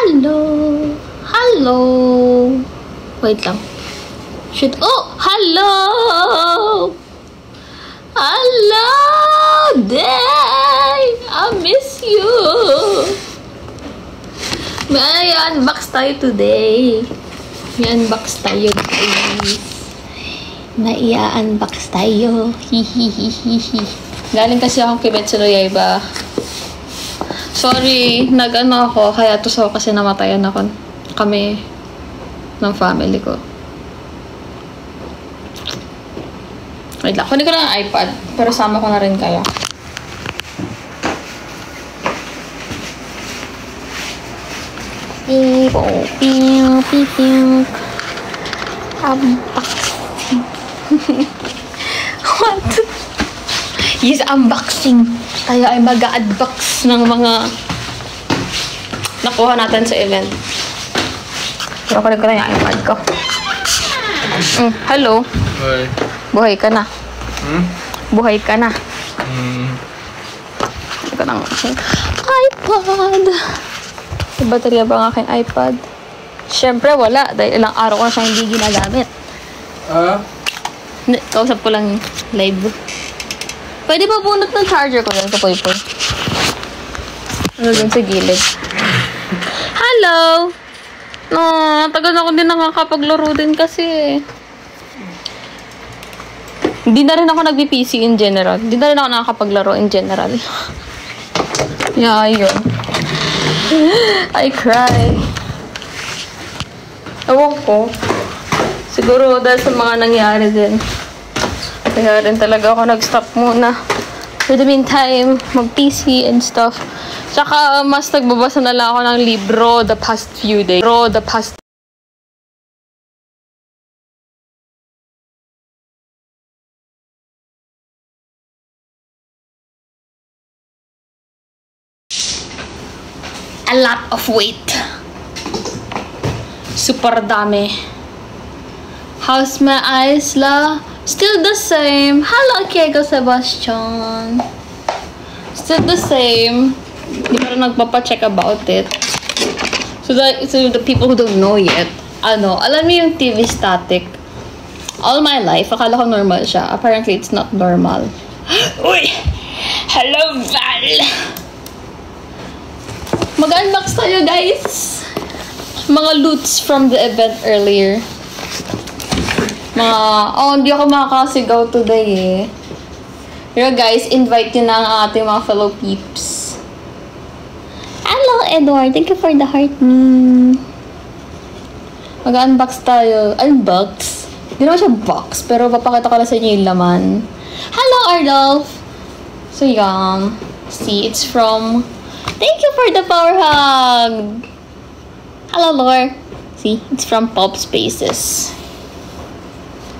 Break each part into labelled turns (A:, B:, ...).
A: Hello! Hello! Wait lang. Shit. Oh! Hello! Hello! Day! I miss you! May unbox tayo today. May unbox tayo guys. May unbox tayo. Hihihihihi. Galing kasi akong Kimetsu no Yaiba. Sorry, nag-ano ako, kaya tusaw kasi namatayan ako. Kami ng family ko. Wait lang, kunin ko lang ang iPad, pero sama ko na rin kaya. Unboxing. What? Yes, unboxing. Tayo ay mag-unbox ng mga nakuha natin sa event. Pero kunin ko na yung iPad ko. Hello.
B: Hi.
A: Buhay ka na. Buhay ka na. Ito ng iPad. May baterya ba ang aking iPad? Siyempre wala. Dahil ilang araw ko na siyang hindi ginagamit. Kausap ko lang live. Pwede ba bunot ng charger ko yan sa Poypoy? Ano dun sa gilid? Hello! Tagal na ako din nakakapaglaro din kasi. Hindi na rin ako nag-PC in general. Hindi na rin ako nakakapaglaro in general. Yeah, yun. I cry. Ewan ko. Siguro dahil sa mga nangyari din. Kaya rin talaga ako nag-stop muna. For the meantime, mag-PC and stuff. Tsaka mas nagbabasa na lang ako ng libro the past few days. A lot of weight. Super dami. How's my eyes la? Still the same. Hello, Kiego Sebastian. Still the same. Hindi pa rin nagpapacheck about it. So the people who don't know yet, alam mo yung TV static. All my life, akala ko normal siya. Apparently, it's not normal. Uy! Hello, Val! Mag-unbox tayo, guys! Mga loots from the event earlier. Hindi ako makakasigaw today eh. Pero guys, invite nyo na ang ating mga fellow peeps. Hello, Edward. Thank you for the heart. Mag-unbox tayo. Unbox? Hindi naman siya box, pero papakita ko lang sa inyo yung laman. Hello, Ardolph! So, see, it's from... Thank you for the power hug! Hello, Lore. See, it's from Pop Spaces.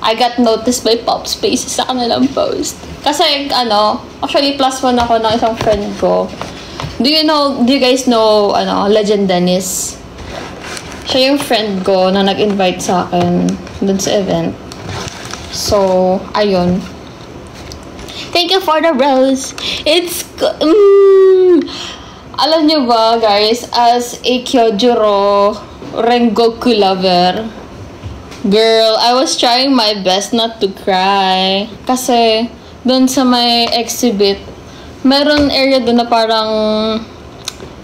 A: I got noticed by Pop Spaces sa kanilang post. Kasi, actually, +1 ako ng isang friend ko. Do you guys know, Legend Dennis? Siya yung friend ko na nag-invite sa akin dun sa event. So, ayun. Thank you for the rose. It's, alam nyo ba, guys, as a Kyojuro Rengoku lover, girl, I was trying my best not to cry. Kasi, doon sa may exhibit, meron area doon na parang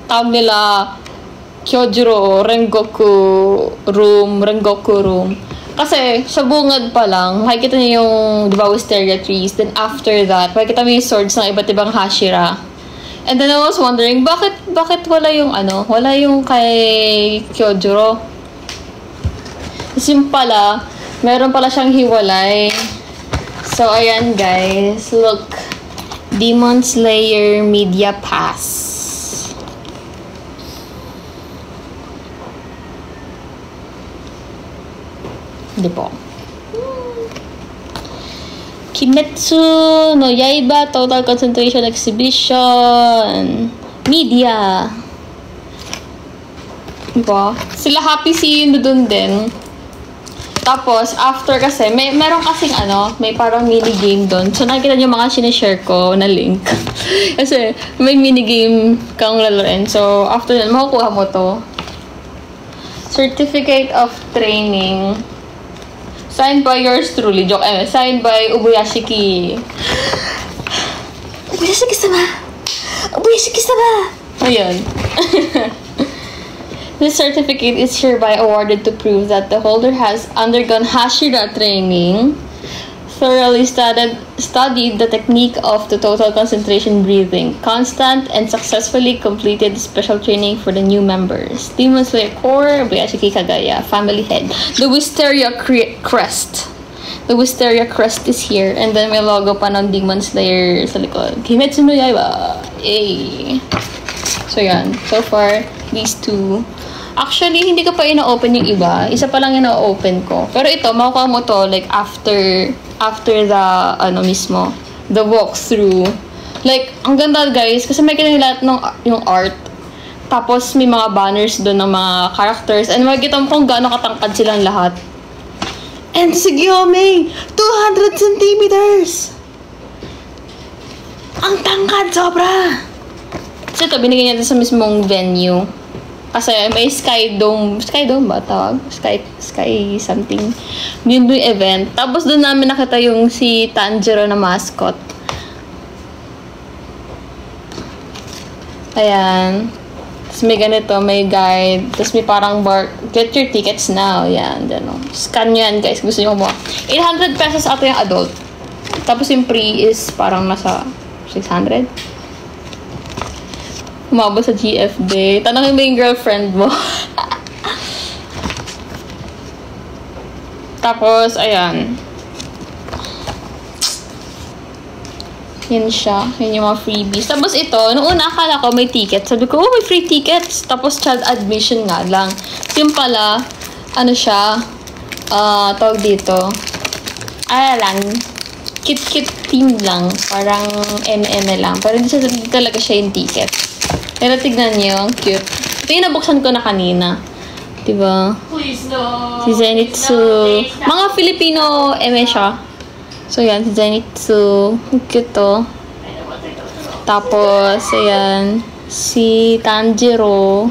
A: tawag nila Kyojuro Rengoku room. Kasi, sa bungad pa lang, makikita niyo yung, di ba, wisteria trees. Then after that, makikita mo yung swords ng iba't ibang Hashira. And then I was wondering, bakit wala yung wala yung kay Kyojuro? Kasi pala, meron pala siyang hiwalay. So, ayan guys. Look. Demon Slayer Media Pass. Di po. Kimetsu no Yaiba Total Concentration Exhibition Media. Diba? Sila Happy Seeing doon din. Tapos, after kasi, meron kasing may parang minigame doon. So, nakikita nyo mga sinishare ko na link. Kasi, may minigame kang lalaroin. So, after that, makukuha mo to. Certificate of Training. Signed by yours truly. Joke, signed by Ubuyashiki. Ubuyashiki-sama! Ubuyashiki-sama! Ayun. This certificate is hereby awarded to prove that the holder has undergone Hashira training, thoroughly studied the technique of the total concentration breathing, constant and successfully completed special training for the new members. Demon Slayer Core, Ubuyashiki Kagaya, Family Head. The Wisteria Crest. The Wisteria Crest is here. And then may logo pa ng Demon Slayer sa likod. Kimetsu no Yaiba. Yay! So yan. So far, these two. Actually, hindi ko pa ina-open yung iba. Isa pa lang ina-open ko. Pero ito, makukuha mo to like after the, mismo, the walkthrough. Like, ang ganda guys, kasi may kinang lahat ng yung art. Tapos, may mga banners doon ng mga characters. And makikita mo kung gaano katangkad silang lahat. And si Gyomei, 200 centimeters! Ang tangkad, sobra! So ito, binigyan niya sa mismong venue. Kasi may Sky Dome ba tawag? Sky something. Yun yung event. Tapos doon namin nakita yung si Tanjiro na mascot. Ayan. Tapos may ganito, may guide. Tapos may parang get your tickets now. Ayan, gano'n. Scan nyo yan guys, gusto nyo kumuha. 800 pesos ato yung adult. Tapos yung pre is parang nasa 600. Umabot sa GFD. Tanongin mo yung girlfriend mo. Tapos, ayan. Yan siya. Yan yung mga freebies. Tapos ito, noong una akala ko may ticket. Sabi ko, may free tickets. Tapos child admission nga lang. Yung pala, siya, tawag dito. Lang. Kit-kit team lang. Parang MM lang. Pero hindi talaga siya yung ticket. Pero tignan niyo, ang cute. Ito yung nabuksan ko na kanina. Diba?
B: Please no.
A: Si Zenitsu. Mga Filipino eme siya. So, yan. Si Zenitsu. Ang cute to. Tapos, ayan. Si Tanjiro.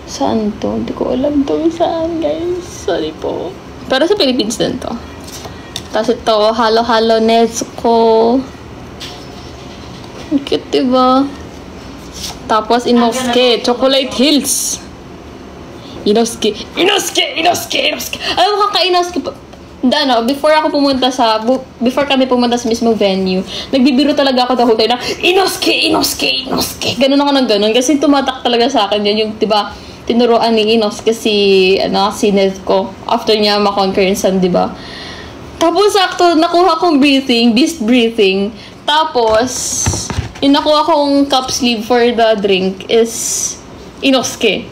A: Saan to? Hindi ko alam to. Saan, guys? Sorry po. Pero sa Philippines din to. Tapos ito, Halo Nezuko. Ang cute, diba? Tapos, Inosuke, Chocolate Hills. Inosuke. Alam mo, kaka-Inosuke. Before kami pumunta sa mismong venue, nagbibiro talaga ako the whole time na, Inosuke. Ganun ako ng ganun. Kasi tumatak talaga sa akin yun. Yung, diba, tinuruan ni Inosuke si Nezuko. After niya ma-conquer yung sun, diba? Tapos, sakto, nakuha kong beast breathing. Tapos, yung nakuha kong cup sleeve for the drink is Inosuke.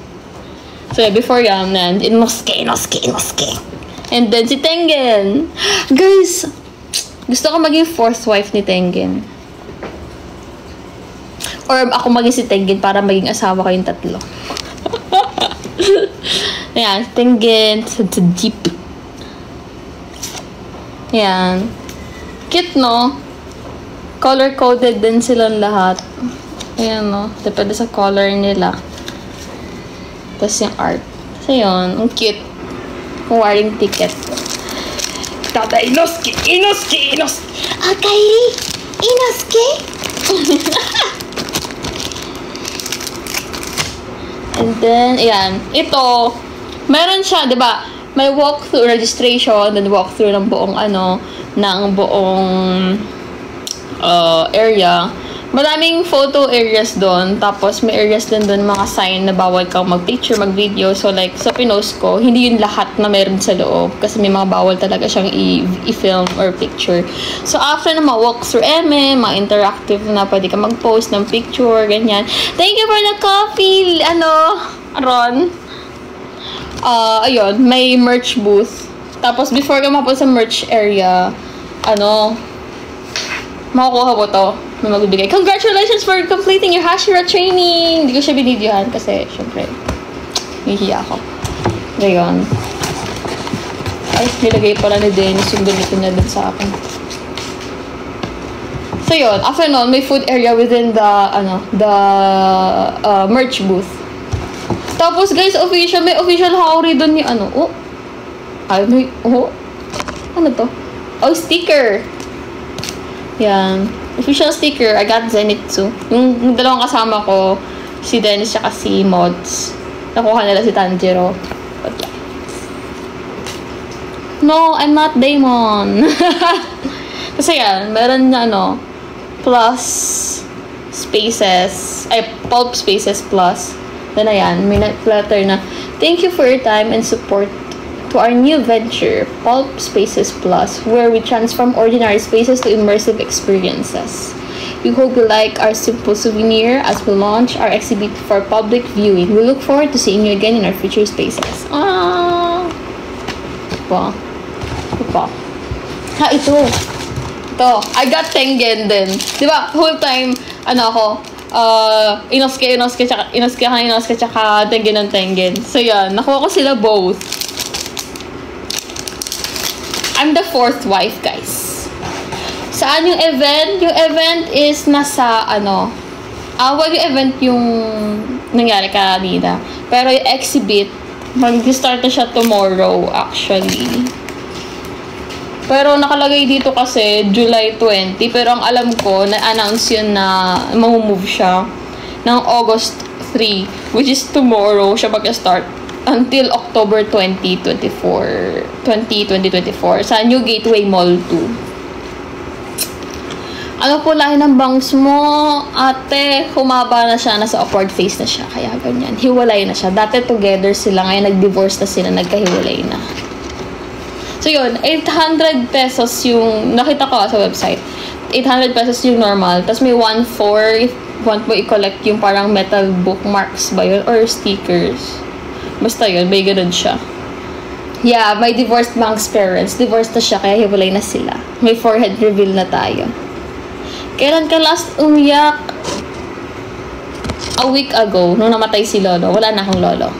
A: So, yeah, before yan, Inosuke. And then, si Tengen. Guys, gusto ko maging fourth wife ni Tengen. Or ako maging si Tengen para maging asawa ko yung tatlo. Ayan, Tengen, sa jeep. Ayan. Cute, no? Color-coded din silang lahat. Ayan, no? Depende sa color nila. Tapos yung art. So, yun. Ang cute. Kung wearing ticket. Tata, Inosuke! Akairi! Inosuke! And then, ayan. Ito, meron siya, diba? May walkthrough registration, then walkthrough ng buong, area. Maraming photo areas doon. Tapos, may areas din doon mga sign na bawal kang mag-picture, mag-video. So, like, sa pinost ko, hindi yun lahat na meron sa loob. Kasi may mga bawal talaga siyang i-film or picture. So, after na ma-walk through mga interactive na pwede ka mag-post ng picture, ganyan. Thank you for the coffee, Ron. Ayun, may merch booth. Tapos, before ka mapunta sa merch area, makukuha mo to. May magbibigay. Congratulations for completing your Hashira training! Hindi ko siya binidyohan kasi, syempre, hihiya ako. Ngayon. Ay, nilagay pala ni Dennis yung ganito niya din sa akin. So, yun. After nun, may food area within the merch booth. Tapos guys, may official Haori doon ni ano. Oh. Ay, may, oh. Ano to? Oh, sticker. Yan. Official sticker. I got Zenitsu. Yung dalawang kasama ko, si Dennis at si Mods. Nakuha nila si Tanjiro. But yeah. No, I'm not Daemon. Kasi yan, meron na ano, plus spaces, ay, pulp spaces plus. Then ayan, may letter na, thank you for your time and support to our new venture, Pulp Spaces Plus, where we transform ordinary spaces to immersive experiences. We hope you like our simple souvenir as we launch our exhibit for public viewing. We look forward to seeing you again in our future spaces. Ah, pa. Ha, ito. I got Tengen din. Di ba, whole time, ano ako, Inosuke, tsaka Tengen. So, yan. Nakuha ko sila both. I'm the fourth wife, guys. Saan yung event? Yung event is nasa, ano, well, yung event yung nangyari kanina. Pero yung exhibit, mag-start na siya tomorrow, actually. Pero nakalagay dito kasi July 20. Pero ang alam ko, na-announce yun na mamumove siya ng August 3, which is tomorrow siya mag-start until October 2024 sa New Gateway Mall 2. Ano po lahi ng bangs mo? Ate, humaba na siya, nasa awkward face na siya. Kaya ganyan. Hiwalay na siya. Dati together sila, ngayon nag-divorce na sila, nagkahiwalay na. So yun, 800 pesos yung, nakita ko sa website, 800 pesos yung normal, tapos may 1/4 if want mo i-collect yung parang metal bookmarks ba yun, or stickers. Basta yun, may ganun siya. Yeah, my divorced monk's parents, divorced na siya, kaya hiwalay na sila. May forehead reveal na tayo. Kailan ka last umiyak? A week ago, nung namatay si Lolo. Wala na akong Lolo.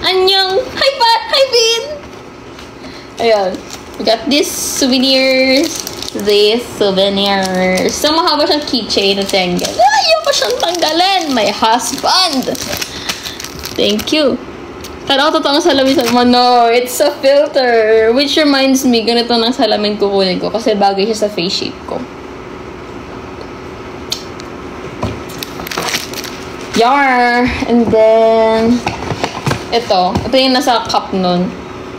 A: Annyeong! Hi, Pat! Hi, Bin! Ayan. We got these souvenirs. So, mahaba siyang keychain na Tengen. Ayoko siyang tanggalin! My husband! Thank you. Tara ako totoong salamin sa mo. No, it's a filter. Which reminds me, ganito ng salamin kukunin ko kasi bagay siya sa face shape ko. Yar! And then... Ito yung nasa cup nun.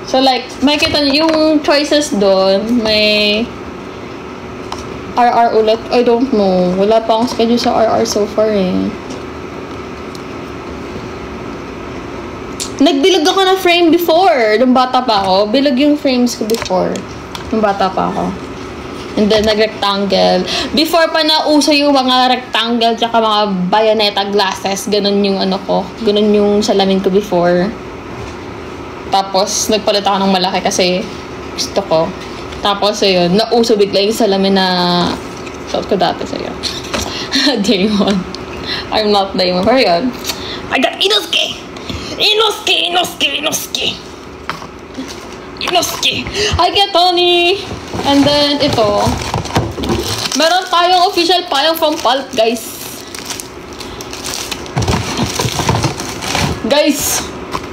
A: So, like, makikita nyo, yung choices doon, may RR ulit. I don't know. Wala pa akong schedule sa RR so far eh. Nagbilog ako ng frame before. Nung bata pa ako. Bilog yung frames ko before. Nung bata pa ako. And then, nag-rectangle. Before pa nauso yung mga rectangle tsaka mga bayoneta glasses. Ganun yung ano ko. Ganun yung salamin ko before. Tapos, nagpalit ako ng malaki kasi gusto ko. Tapos, ayun. Nauso bigla yung salamin na suot ko dati sa'yo. Daemon. I'm not Daemon. Pero yun. I got Inosuke! Inosuke! I get Tony! And then, ito. Meron tayong official payong from Pulp, guys. Guys,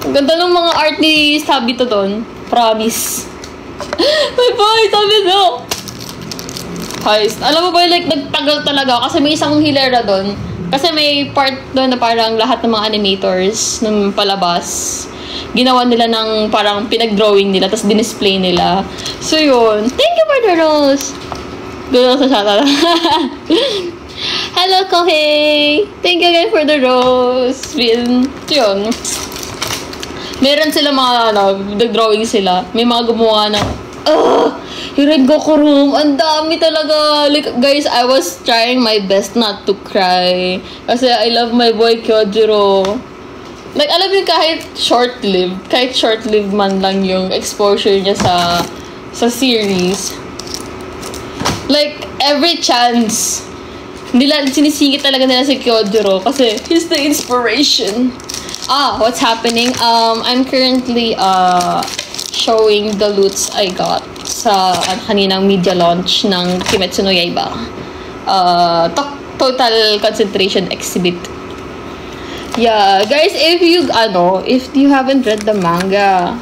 A: ang ganda ng mga art ni Sabito doon. Promise. May boy, sabi no. Guys, alam mo ba, like, nagtagal talaga kasi may isang hilera doon. Kasi may part doon na parang lahat ng mga animators ng palabas. Ginawa nila ng parang pinag-drawing nila, tapos dinisplay nila. So, yun. Thank you for the rose. Doon sa shoutout. Hello, Kohei. Thank you again for the rose. Yun. Meron sila mga, nag-drawing sila. May mga gumawa ng, yung Rengoku room. Ang dami talaga. Like, guys, I was trying my best not to cry. Kasi I love my boy Kyojiro. Like, alam niyo, kahit short-lived man lang yung exposure niya sa series. Like, every chance, sinisingit talaga nila si Kyojiro kasi he's the inspiration. What's happening? I'm currently, showing the loots I got sa kaninang media launch ng Kimetsu no Yaiba. Total Concentration Exhibit. Yeah, guys, if you haven't read the manga,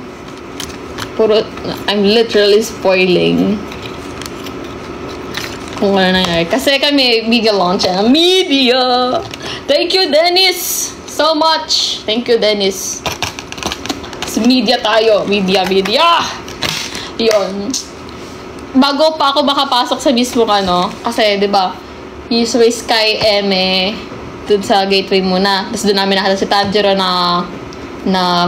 A: I'm literally spoiling kung ano nangyari. Kasi kami, media launch na. Media! Thank you, Dennis! So much! Thank you, Dennis. Media tayo. Media. Yun. Bago pa ako makapasok sa mismo kasi, di ba, usually Sky Eme, dun sa gateway muna. Tapos doon namin nakita si Tanjiro na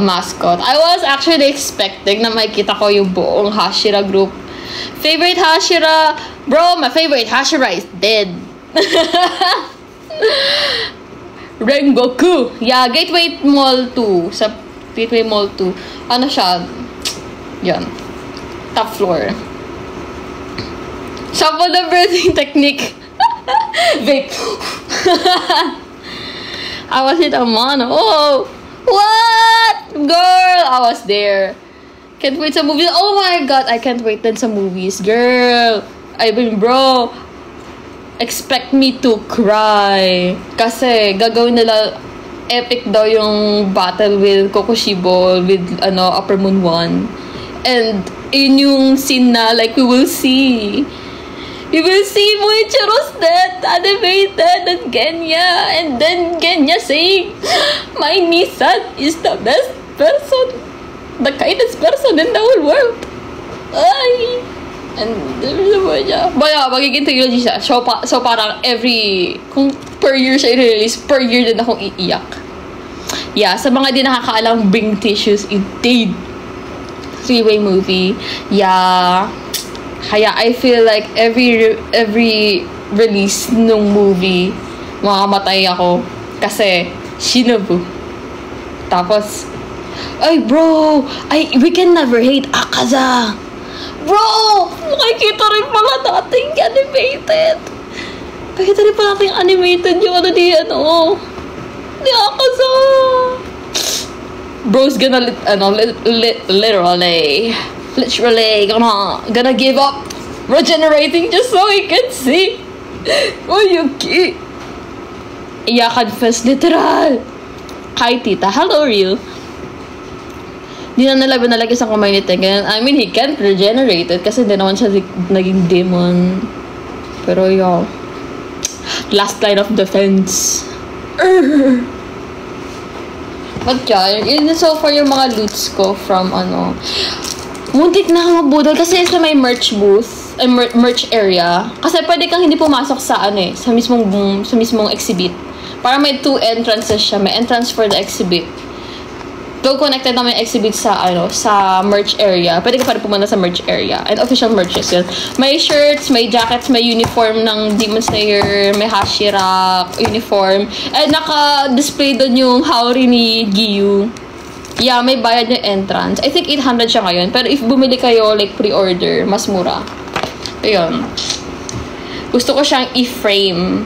A: mascot. I was actually expecting na makikita ko yung buong Hashira group. Favorite Hashira? Bro, my favorite Hashira is dead. Rengoku. Yeah, Gateway Mall 2. Sa Gateway Mall 2. Ano siya? Yan. Top floor. Shuffle the breathing technique. Vape. I was in a mono. Oh! What? Girl! I was there. Can't wait sa movies. Oh my god, I can't wait din sa movies. Girl! I mean, bro, expect me to cry. Kasi gagawin nila epic daw yung battle with Kokushibo with Upper Moon 1. And in yung scene na like we will see Moichiro's death animated and Genya, and then Genya saying, "My Nissan is the best person, the kindest person in the whole world." Ay! And magiging trilogy siya. So parang kung per year siya i-release, per year din akong iiyak. Yeah, sa mga di nakakaalam, bring tissues indeed. 3-way movie. Yeah. Kaya I feel like every release nung movie, mamamatay ako. Kasi, Shinobu. Tapos, ay bro, we can never hate Akaza. Bro, nakikita rin pala natin animated. Nakikita rin pala natin animated yung ni Akaza. Bro's gonna, literally gonna give up regenerating just so he can see. Oh, Yuki. Iyakan first, literal. Hi, tita. Hello, real. Di na nila binalagay sa community. I mean, he can't regenerate it kasi hindi naman siya naging demon. Pero yo, last line of defense. But yeah, yun so far yung mga loots ko from muntik na ako mabudol kasi sa may merch booth, merch area. Kasi pwede kang hindi pumasok sa sa mismong exhibit. Para may 2 entrances siya. May entrance for the exhibit. Though connected na may exhibit sa merch area. Pwede ka pa rin pumunta sa merch area. And official merches yun. May shirts, may jackets, may uniform ng Demon Slayer, may Hashira uniform. And naka-display doon yung Haori ni Giyu. Yeah, may bayad yung entrance. I think 800 siya ngayon. Pero if bumili kayo, like, pre-order, mas mura. Ayun. Gusto ko siyang i-frame.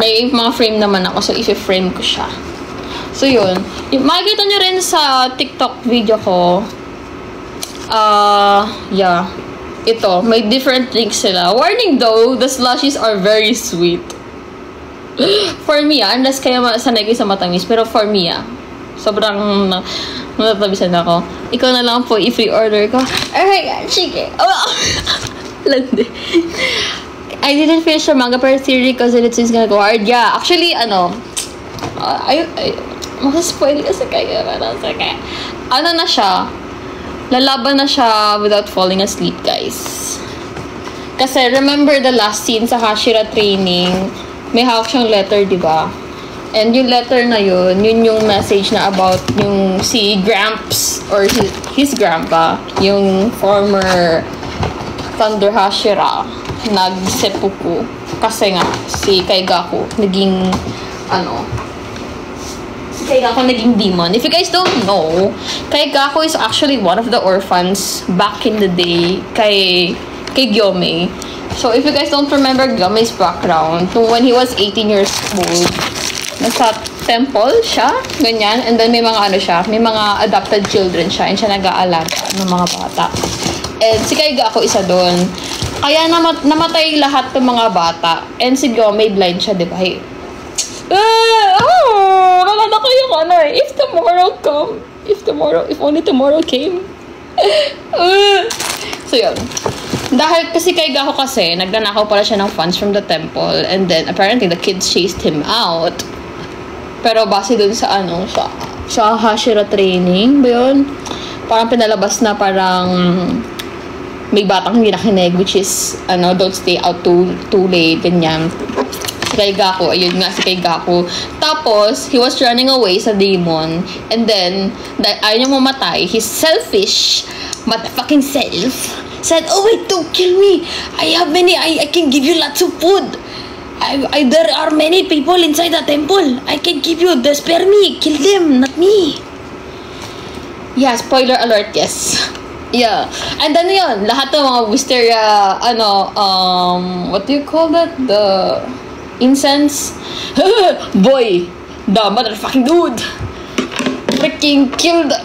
A: May mga frame naman ako, so i-frame ko siya. So, yun. Makikita nyo rin sa TikTok video ko. Yeah. Ito, may different links sila. Warning though, the slushies are very sweet. For me, unless kayo sanay kayo sa matamis, pero for me, sobrang natatabisan ako. Ikaw na lang po, i-pre-order ko. Alright, sige. Landi. I didn't finish the manga per theory because it's gonna go hard. Yeah, actually, makaspoil kasi kayo. Na siya, lalaban na siya without falling asleep, guys. Kasi, remember the last scene sa Hashira training, may hawak siyang letter, di ba? And yung letter na yun yung message na about yung si Gramps or his grandpa, yung former Thunder Hashira, nag-seppuku. Kasi nga, si Kaigaku naging, si Kaigaku naging demon. If you guys don't know, Kaigaku is actually one of the orphans back in the day kay Gyomei. So, if you guys don't remember Gyomei's background, when he was 18 years old, nasa temple siya, ganyan, and then may mga may mga adopted children siya, and siya nag-aalaga ng mga bata. And si Kaigaku isa doon. Kaya namatay lahat ng mga bata, and si Gyomei blind siya, di ba? Nalala ko yung ano eh. If only tomorrow came. So yun. Dahil kasi kay Gaho kasi, nagnanakaw pala siya ng funds from the temple. And then, apparently, the kids chased him out. Pero base dun sa ano, sa Hashira training, ba yun? Parang pinalabas na parang may batang hindi nakinig, which is, don't stay out too late, ganyan. Si Kaigaku, ayun nga, si Kaigaku. Tapos, he was running away sa demon. And then, ayaw niya mamatay. His selfish, motherfucking self, said, "Oh wait, don't kill me. I can give you lots of food. There are many people inside the temple. I can give you, spare me. Kill them, not me." Yeah, spoiler alert, yes. Yeah. And then yun, lahat ng mga wisteria, what do you call that? The incense? Boy, the motherfucking dude freaking killed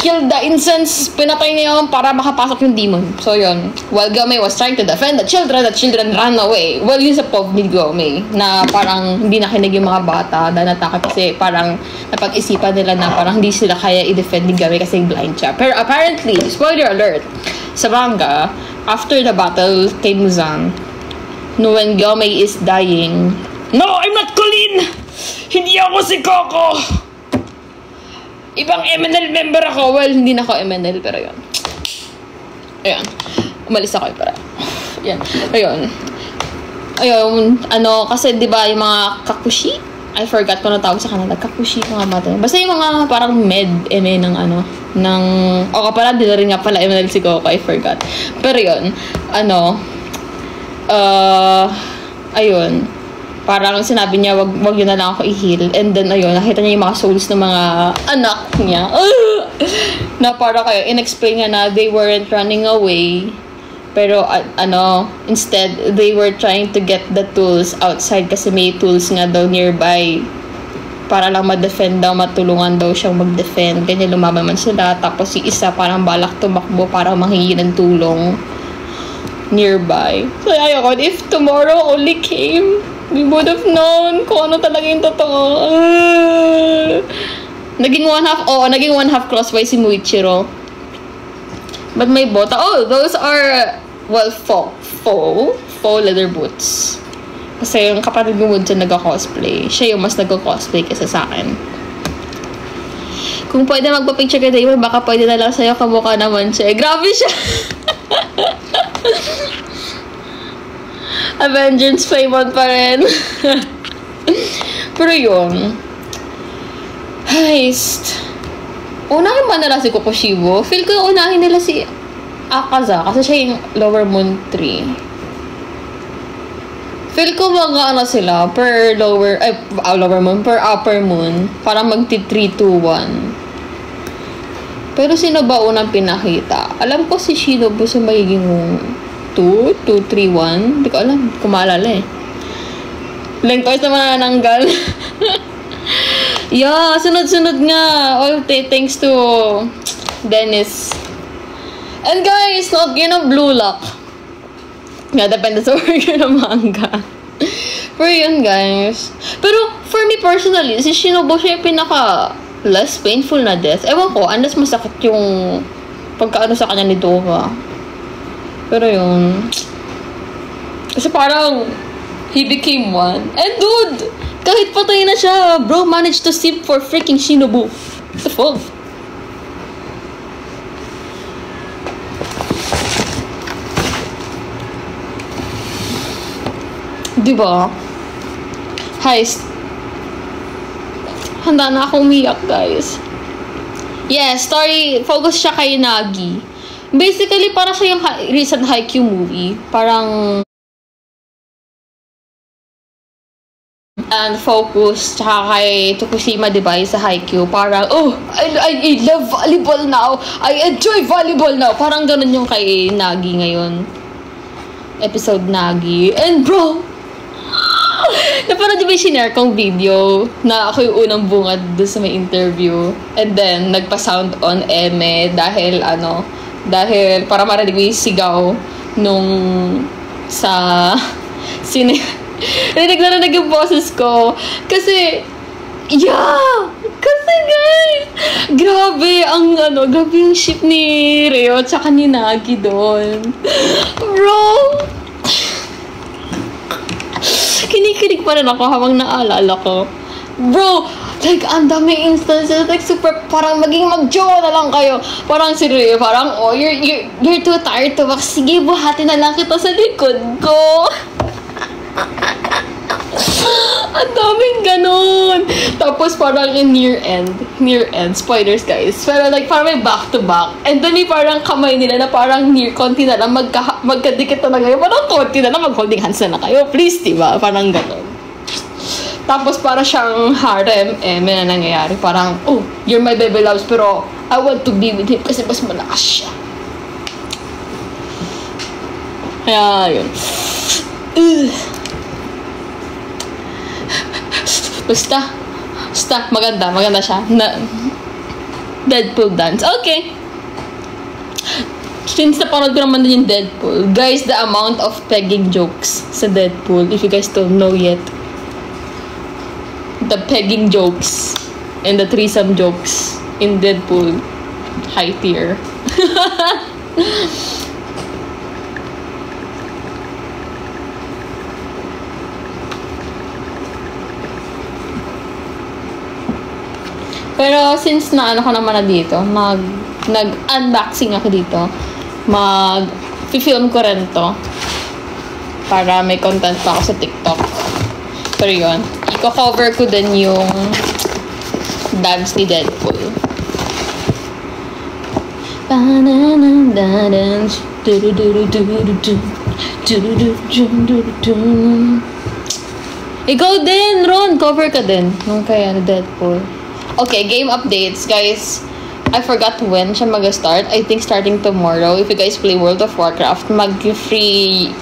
A: the incense. Pinatay niya yun para makapasok yung demon. So yun, while Gyomei was trying to defend the children ran away. Well, yun sa POV ni Gyomei na parang hindi nakinig yung mga bata dahil natake kasi parang napag-isipan nila na parang hindi sila kaya i-defend ni Gyomei kasi blind siya. Pero apparently, spoiler alert, sa manga, after the battle kay Muzan, when Gyomei is dying, "No, I'm not Colin! Hindi ako si Coco! Ibang MNL member ako." Well, hindi na ako MNL, pero yun. Ayan. Umalis ako para. Ayan. Ayun, kasi diba yung mga kakushi? I forgot ko na tawag sa kanila. Kakushi, mga mata. Basta yung mga parang ME ng pala, di na rin nga pala MNL si Coco. I forgot. Pero yun, ayun. Parang sinabi niya, wag yun na lang ako i-heal. And then, ayun, nakita niya yung mga souls ng mga anak niya. Na parang kayo, in-explain niya na they weren't running away. Pero, instead, they were trying to get the tools outside kasi may tools nga daw nearby. Para lang ma-defend daw, matulungan daw siyang mag-defend. Ganyan, lumaban man sila. Tapos, si isa parang balak tumakbo para manghingi ng tulong nearby. So, ayun, if tomorrow only came, we would have known kung ano talaga yung totoo. Naging one half crosswise si Muichiro. But may bota. Oh, those are, well, faux leather boots. Kasi yung kapatid mo dyan nag-cosplay. Siya yung mas nag-cosplay kaysa sa akin. Kung pwede magpa-picture kay Damon, baka pwede na lang sa'yo, kamukha naman siya. Grabe siya! Avengers Paymon pa rin. Pero yun, heist. Unahin ba nila si Kokushibo? Feel ko unahin nila si Akaza kasi siya yung Lower Moon 3. Feel ko mga sila per Lower Moon, per Upper Moon, parang magti 3-2-1. Pero sino ba unang pinakita? Alam ko si Shinobu sa magiging 2-3-1. Hindi ko alam. Hindi ko maalala eh. Lengthwise naman nananggal. Yeah, sunod-sunod nga. All thanks to Dennis. And guys, login ng Blue Lock. Nga, depende sa order ng manga. Pero yun, guys. Pero, for me personally, si Shinobu siya yung pinaka less painful na death. Ewan ko, unless masakit yung pagkaano sa kanya ni Dova. Pero yun, kasi parang he became one. And dude, kahit patay na siya, bro managed to simp for freaking Shinobu. What the fuck? Diba? Heist. Handa na akong umiyak, guys. Yes, story, focus siya kay Nagi. Basically, para sa yung recent Haikyuu movie. Parang and focus tsaka kay Tokushima, diba, sa Haikyuu. Parang, I love volleyball now. I enjoy volleyball now. Parang ganun yung kay Nagi ngayon. Episode Nagi. And bro, na parang diba sinare kong video na ako yung unang bungad doon sa may interview. And then, nagpa-sound on eme dahil para marinig mo yung sigaw nung sa Rinig yung boses ko. Kasi, yeah! Kasi guys, grabe yung ship ni Reo tsaka ni Nagi doon. Bro! Kinikilig pa rin ako habang naalala ko. Bro! Like, ang daming instances, like, super, parang maging mag-jowa na lang kayo. Parang si Rhea, parang, oh, you're too tired to wax. Sige, buhati na lang kita sa likod ko. Ang daming ganun. Tapos, parang in near end, spoilers, guys. Pero, like, parang may back-to-back. And then, may parang kamay nila na parang near, konti na lang, magkadikit na lang kayo. Parang konti na lang, mag-holding hands na lang kayo. Please, diba? Parang ganun. Tapos para siyang harem, may na nangyayari. Parang, oh, you're my baby loves, pero I want to be with him kasi mas malakas siya. Kaya, yun. Basta, maganda siya. Deadpool dance. Okay. Since napanood ko naman din yung Deadpool, guys, the amount of pegging jokes sa Deadpool, if you guys don't know yet, the pegging jokes and the threesome jokes in Deadpool, high tier. Pero since na ko naman na dito, nag-unboxing ako dito, mag-film ko rin to para may content pa ako sa TikTok. Pero yun, i-cover ko din yung dance ni Deadpool. Ikaw din, Ron! Cover ka din nung kaya ni Deadpool. Okay, game updates, guys. I forgot when siya mag-start. I think starting tomorrow. If you guys play World of Warcraft, mag-free.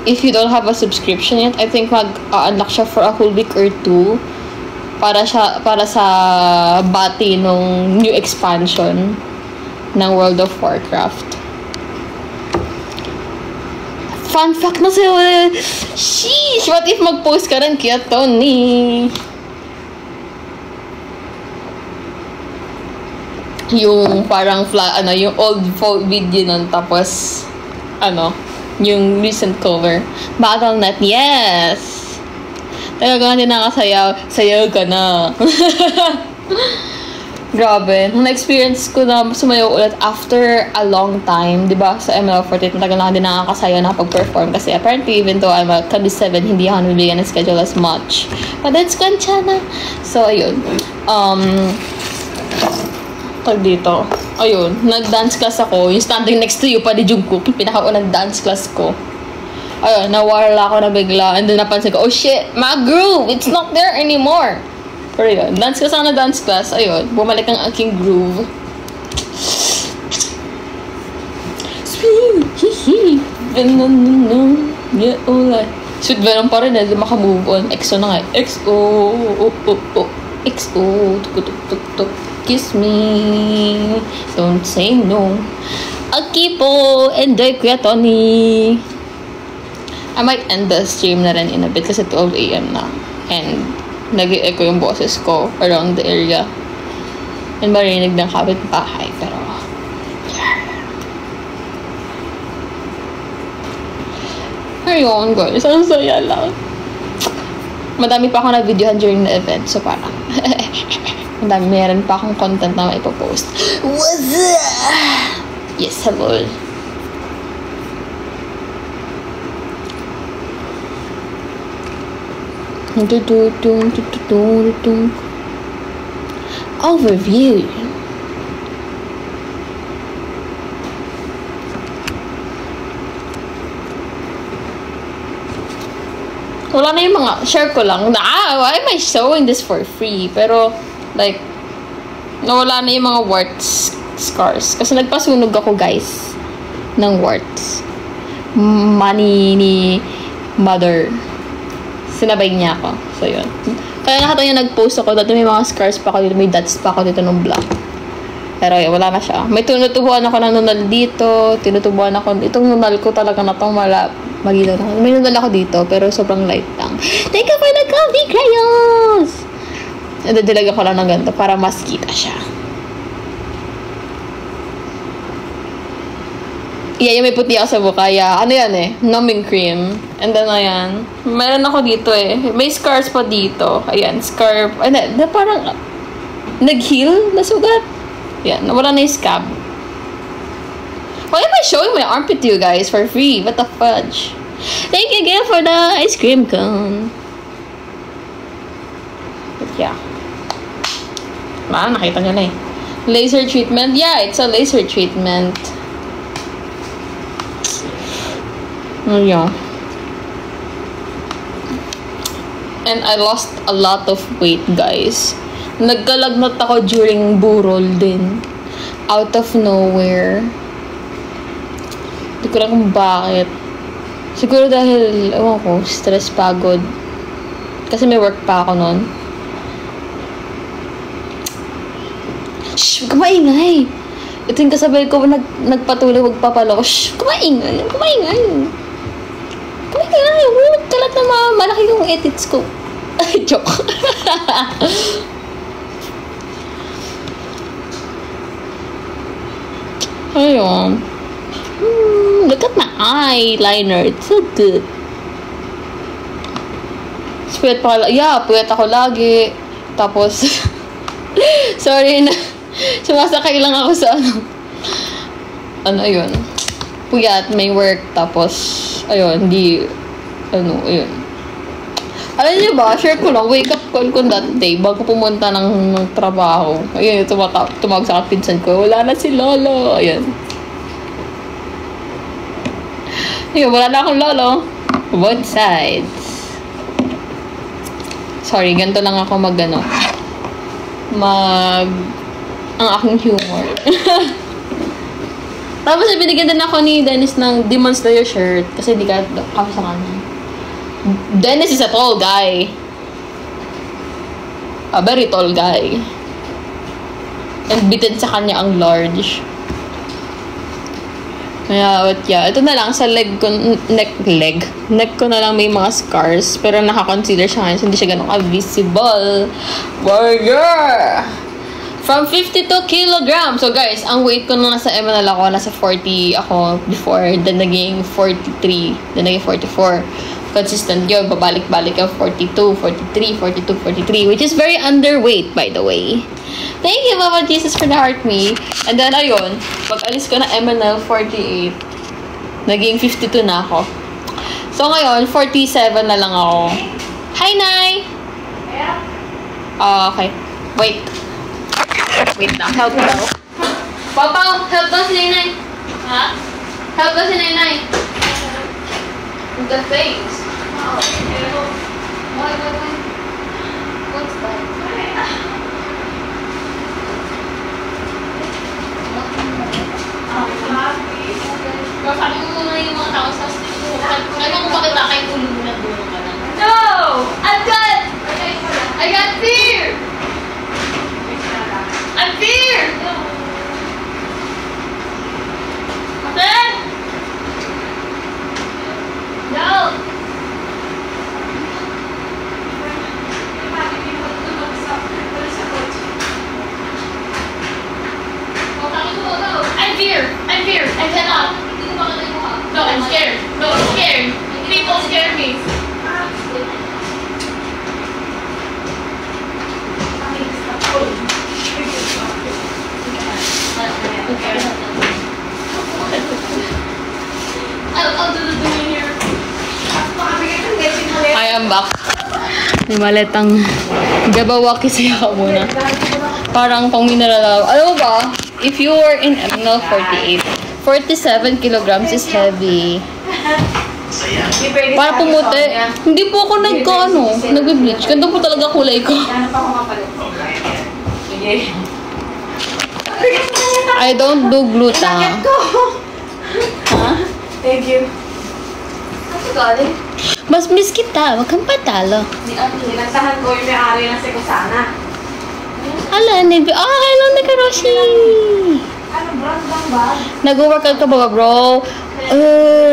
A: If you don't have a subscription yet, I think mag-unlock siya for a whole week or two para sa bati nung new expansion ng World of Warcraft. Fun fact na sa'yo. Sheesh! What if mag-post ka rin kaya Tony? Yung parang yung old video nun, tapos yung recent cover. Battle.net, yes! Talaga din nakasayaw. Sayaw ka na. Grabe. Nung na-experience ko na sumayaw ulit after a long time, di ba? Sa ML48, matagal na din nakakasayaw na pag-perform. Kasi apparently, even though I'm a Kabi7, hindi ako nabibigyan ng schedule as much. But that's Kanchana. So, ayun. Tag dito. Ayun, nag-dance class ako. Yung standing next to you pa ni Jungkook, yung pinakaunang dance class ko. Ayun, nawala ako na bigla. And then napansin ko, oh shit, my groove, it's not there anymore. Pero yun, dance class ako na dance class. Ayun, bumalik ang aking groove. Sweet, hihi. Yeah, alright. Sweet venom pa rin, hindi makamove on. EXO na nga. EXO, EXO, tuk-tuk-tuk-tuk. Kiss me, don't say no. Okay po, enjoy Kuya Tony. I might end the stream na rin in a bit kasi 12 AM na. And nag-echo yung boses ko around the area. And marinig ng kapitbahay, pero ayun guys, ang saya lang. Madami pa ako na-videohan during the event, so parang meron pa akong content na maipopost. What's up? Yes, hello. Overview. Wala na yung mga, share ko lang, why am I showing this for free? Pero, like, nawala na yung mga warts, scars. Kasi nagpasunog ako, guys, ng warts. Money ni mother. Sinabay niya ako. So, yun. Kaya nakita niya nag-post ako, dati may mga scars pa ako dito, may dots pa ako dito ng black. Pero, yun, wala na siya. May tinutubuan ako ng nunal dito, tinutubuan ako, itong nunal ko talaga na itong Magilaw na. May nadala ko dito, pero sobrang light lang. Thank you for the coffee crayons! Nadadilaga ko lang ng ganito para mas kita siya. Yeah, yung may puti ako sa mukha. Yeah, ano yan eh? Numbing cream. And then, ayan. Meron ako dito eh. May scars pa dito. Ayan, scar. Ano, na parang nag-heal na sugat. Yan, nawala na yung scab. Why am I showing my armpit to you guys for free? What the fudge? Thank you again for the ice cream cone. But yeah. Nakita nyo na eh. Laser treatment? Yeah, it's a laser treatment. Oh yeah. And I lost a lot of weight, guys. Nagkalagnat ako during burol din. Out of nowhere. Hindi ko lang kung bakit. Siguro dahil, ewan ko, stress, pagod. Kasi may work pa ako nun. Shh! Kumaingay! Ito yung kasabay ko, nagpatuloy, magpapalo. Shh! Kumaingay! Kumaingay! Kumaingay! Huwag kalat na malaki yung edits ko. Ay, joke. Ayun. Look at my eyeliner. It's so good. Puyat pa ako. Yeah, puyat ako lagi. Tapos, sorry na. Sumasakay lang ako sa ano yun. Puyat, may work. Tapos, ayun, hindi, ayun. Alam niyo ba, share ko lang, wake up call ko that day bago pumunta ng trabaho. Ayun, tumawag sa kapinsan ko. Wala na si Lolo. Ayun. Ayun, wala na akong Lolo. Both sides. Sorry, ganito lang ako ang aking humor. Tapos, binigyan din ako ni Dennis ng Demon Slayer shirt kasi hindi ka ako sa kanya. Dennis is a tall guy. A very tall guy. And bitin sa kanya ang large. Kaya, yeah. Ito na lang, sa leg ko, neck ko na lang may mga scars. Pero naka-concealer siya ngayon, so hindi siya ganun ka-visible. Warrior! From 52 kilograms. So, guys, ang weight ko nung nasa MNL ako, nasa 40 ako before. Then, naging 43. Then, naging 44. Consistent yun. Babalik-balik yung 42, 43, 42, 43. Which is very underweight, by the way. Thank you, Mama Jesus, for the heart me. And then, ayun, pag-alis ko na MNL 48, naging 52 na ako. So, ngayon, 47 na lang ako. Hi, Nay! Okay. Wait lang. Help daw. Papa, help daw si Nay. Ha? Help daw si Nay. With the face. Oh, why? What's that? Sabi mo muna yung mga tao sa studio. Sabi mo bakit kay ulo mo na dulo ka lang. No! I got fear! I'm fear! Then? No! I'm fear! I cannot! No, I'm scared! People scare me! I'll do the doing here. I am back. May maletang gabawaki siya ka muna. Parang pang mineral. Alam mo ba? If you are in MNL 48, 47 kilograms is heavy. Para pumuti. Hindi po ako nag-bleach. Ganito po talaga kulay ko. I don't do gluta. Ha?
B: Thank you.
A: Mas miss kita. Wag kang patalo.
B: Nagtahan ko yung may-ari ng Sekusana.
A: Hala, hello, Nakaroshi.
B: Ano, brand bang ba?
A: Nag-workout ka ba, bro?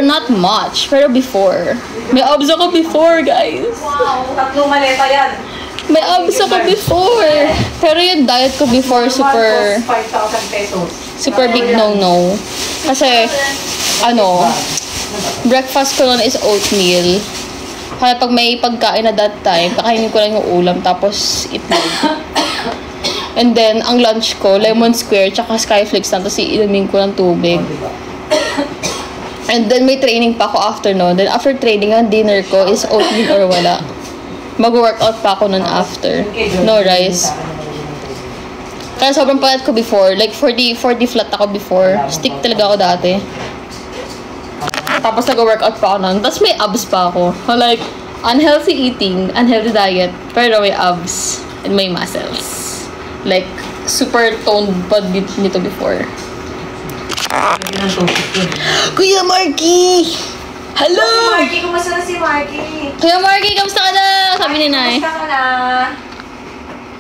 A: Not much. Pero before. May abs ako before, guys.
B: Wow, 3 maleta yan.
A: May abs ako before. Pero yung diet ko before, super
B: 5,000 pesos.
A: super big no-no. Kasi, breakfast ko nun is oatmeal. Kaya pag may pagkain na that time, kakainin ko lang yung ulam, tapos itlog. And then, ang lunch ko, lemon square, tsaka skyflakes lang, tapos iinumin ko ng tubig. And then, may training pa ako after nun. Then, after training, ang dinner ko is oatmeal or wala. Mag-workout pa ako nun after. No rice. Kaya sobrang payat ko before. Like, 40 flat ako before. Stick talaga ako dati. Tapos nag-workout pa ako nun. Tapos may abs pa ako. So, like, unhealthy eating, unhealthy diet, pero may abs and may muscles. Like, super toned pa nito before. Kuya Marky! Hello!
B: Si Marky, kumusta na si Marky?
A: Kuya Marky, kamusta ka na? Sabi ni Nay.
B: Kumusta ka na?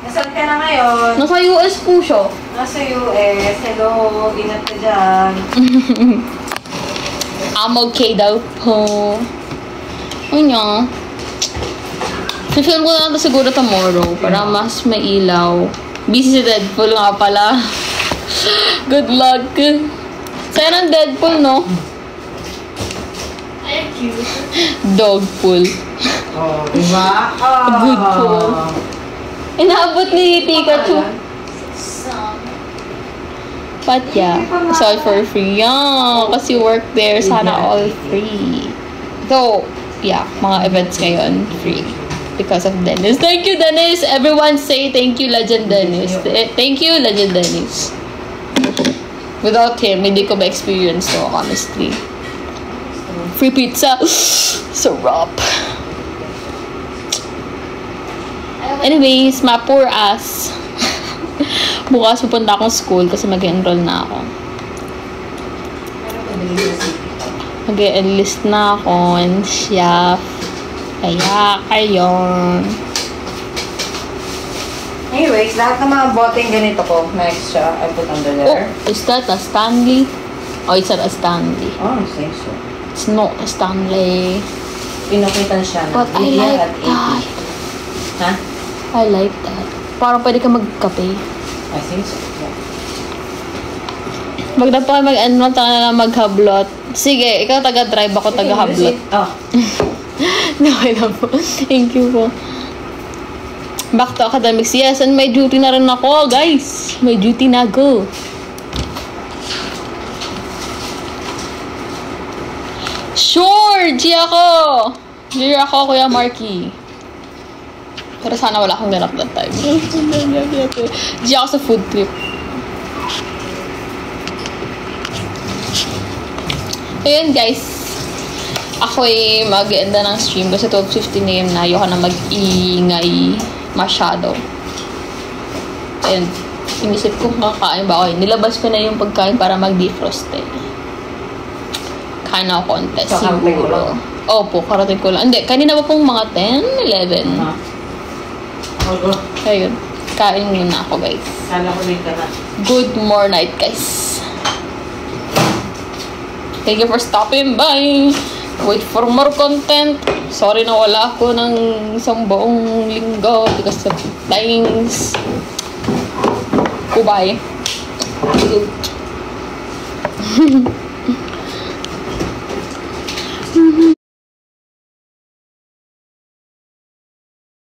B: Nasaan ka na ngayon?
A: Nasa US po siya.
B: Nasa US. Hello, ingat ka dyan.
A: I'm okay daw po. Ano? Film ko na lang ito siguro tomorrow para mas may ilaw. Busy si Deadpool nga pala. Good luck. Sa'yo ng Deadpool, no?
B: Ay, cute.
A: Dogpool.
B: Oh, diba?
A: Good pool. Inaabot ni Pikachu. But yeah, it's all for free. Yeah, kasi work there, sana all free. So, yeah, mga events ngayon, free. Because of Dennis. Thank you, Dennis! Everyone say thank you, Legend Dennis. Thank you, Legend Dennis. Without him, hindi ko ma-experience to, honestly. Free pizza. Sarap. Anyways, my poor ass. Bukas pupunta akong school kasi mag-enroll na ako. Mag-enlist na ako and chef. Kaya, ayun.
B: Anyways, lahat ng mga boteng ganito ko, na extra, I put under
A: Oh,
B: there.
A: is that a Stanley? Oh, it's not a Stanley.
B: Oh, I think so.
A: It's not a Stanley.
B: Pinukitan siya na.
A: But I like that.
B: Ha?
A: I like that. Parang pwede ka magkape.
B: I think so. Yeah.
A: Magda pa mag-enroll, tayo na lang maghablot. Sige, ikaw taga-drive, ako taga-hablot.
B: Oh.
A: Okay na po. Thank you po. Back to academics. Yes, and may duty na rin ako, guys. May duty na go. Sure! G ako! G ako, Kuya Marky. Pero sana wala akong ganap that time. G ako sa food trip. Ayun, guys. Ako'y mag-enda ng stream kasi 12:15 AM na. Ayoko na mag-iingay masyado. And inisip ko makakain ba ako. Nilabas ko na yung pagkain para mag-defrost eh. Kain ako konti siguro. Opo, karating ko lang. Hindi, kanina pa pong mga 10, 11. Ayun. Kain muna ako, guys.
B: Kala ko rin ka na.
A: Good more night, guys. Thank you for stopping by. Wait for more content. Sorry na wala ako ng isang buong linggo because of things. Goodbye.